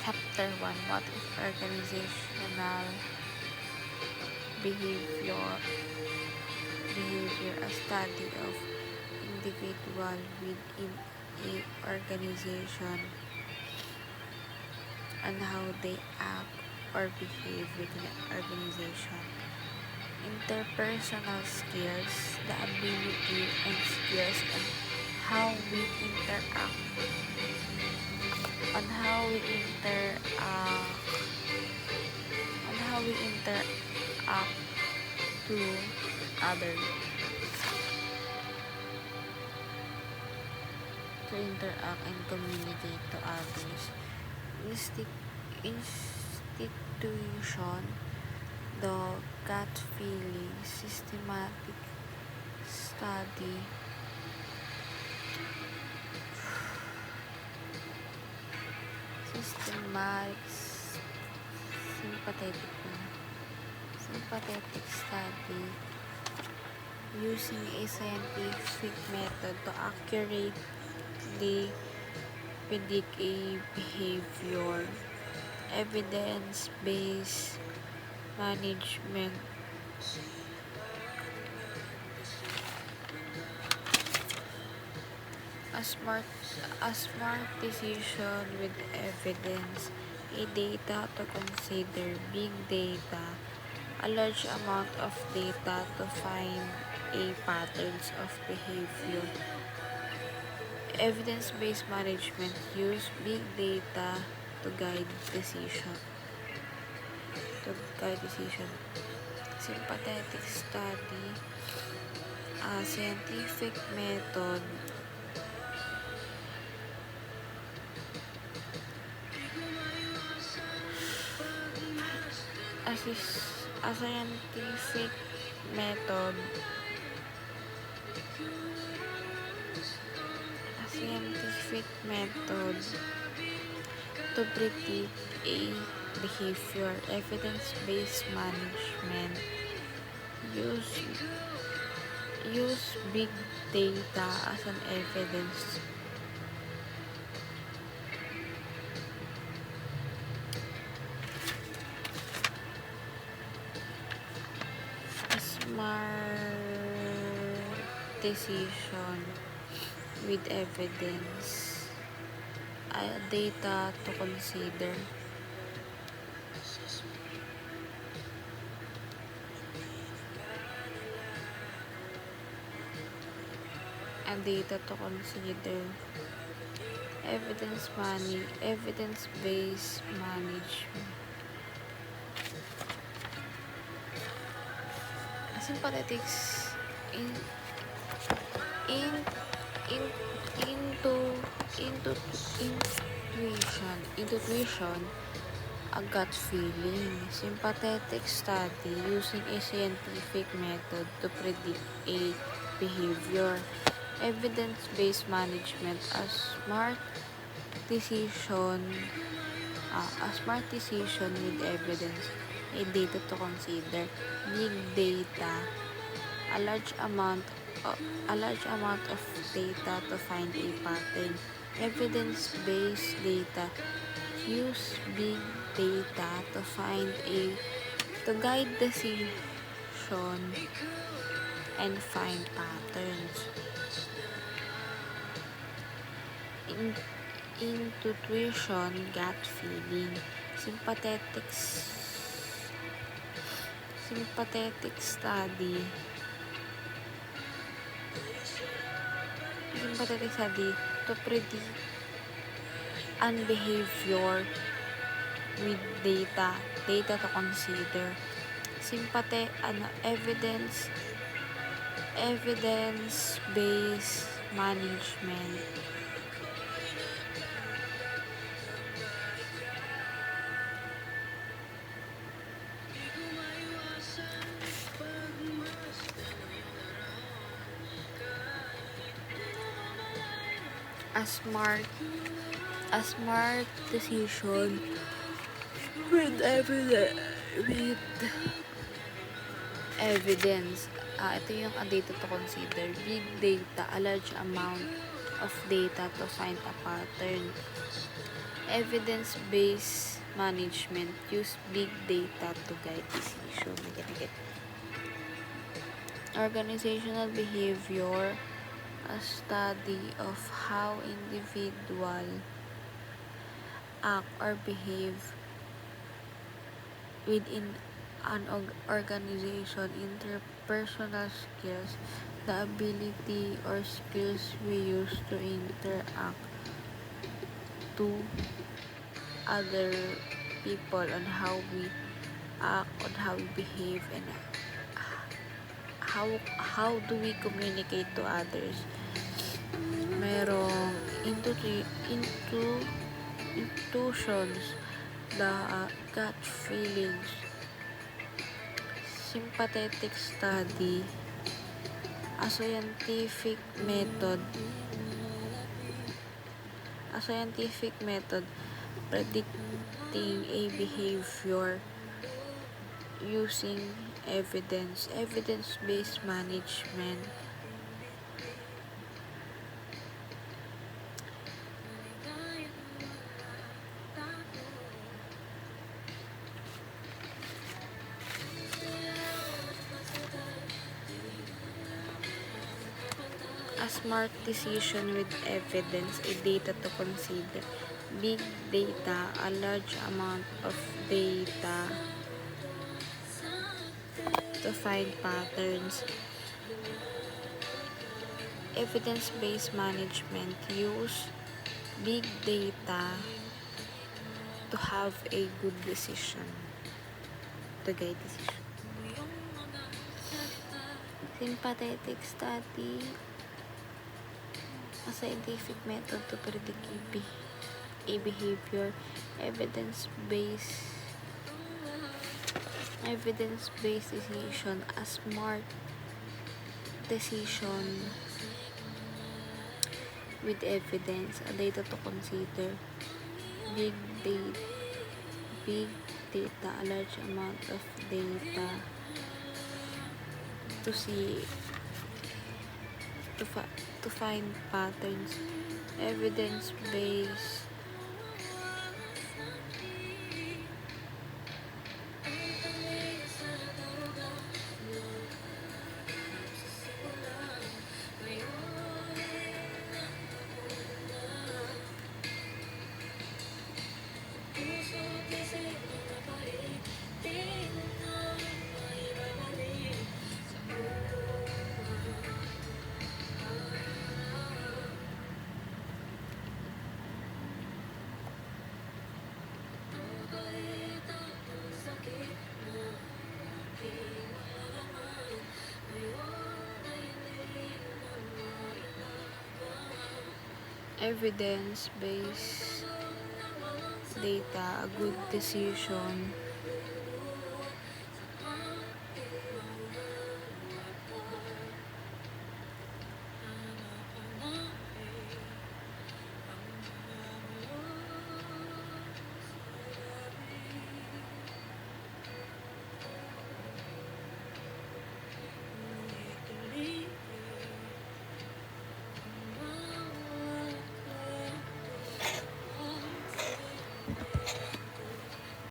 Chapter 1, What is Organizational Behavior? A study of individual within a organization and how they act or behave within an organization. Interpersonal skills, the ability and skills on how we interact, on how we interact to others, to interact and communicate to others. Institution, the gut feeling, systematic study, sympathetic study using a scientific method to accurately predict a behavior. Evidence-based management, a smart decision with evidence, a data to consider, big data, a large amount of data to find a patterns of behavior. Evidence-based management use big data to guide decision. Sympathetic study, a scientific method a scientific method to predict a behavior. Evidence-based management use big data as an evidence. A smart decision with evidence, data to consider. Data to consider. Evidence-based management. Sympathetics intuition, a gut feeling. Sympathetic study using a scientific method to predict a behavior. Evidence-based management, a smart decision with evidence, a data to consider, big data, a large amount of data to find a pattern. Evidence-based data use big data to guide decision and find patterns. Intuition, gut feeling. Sympathetic study to predict an behavior with data to consider. Evidence-based management. A smart decision with evidence. Ito yung a data to consider. Big data, a large amount of data to find a pattern. Evidence-based management use big data to guide decision. Organizational behavior, a study of how individuals act or behave within an organization. Interpersonal skills, the ability or skills we use to interact to other people, on how we act, on how we behave, and how do we communicate to others. Merong intuitions, the gut feelings. Sympathetic study, a scientific method predicting a behavior using evidence-based management. A smart decision with evidence, a data to consider. Big data, a large amount of data to find patterns. Evidence-based management use big data to have a good decision, to guide decision. Sympathetic study, a scientific method to predict a behavior. Evidence-based decision, a smart decision with evidence, a data to consider. Big data, a large amount of data to see, to find patterns. Evidence-based evidence-based data, a good decision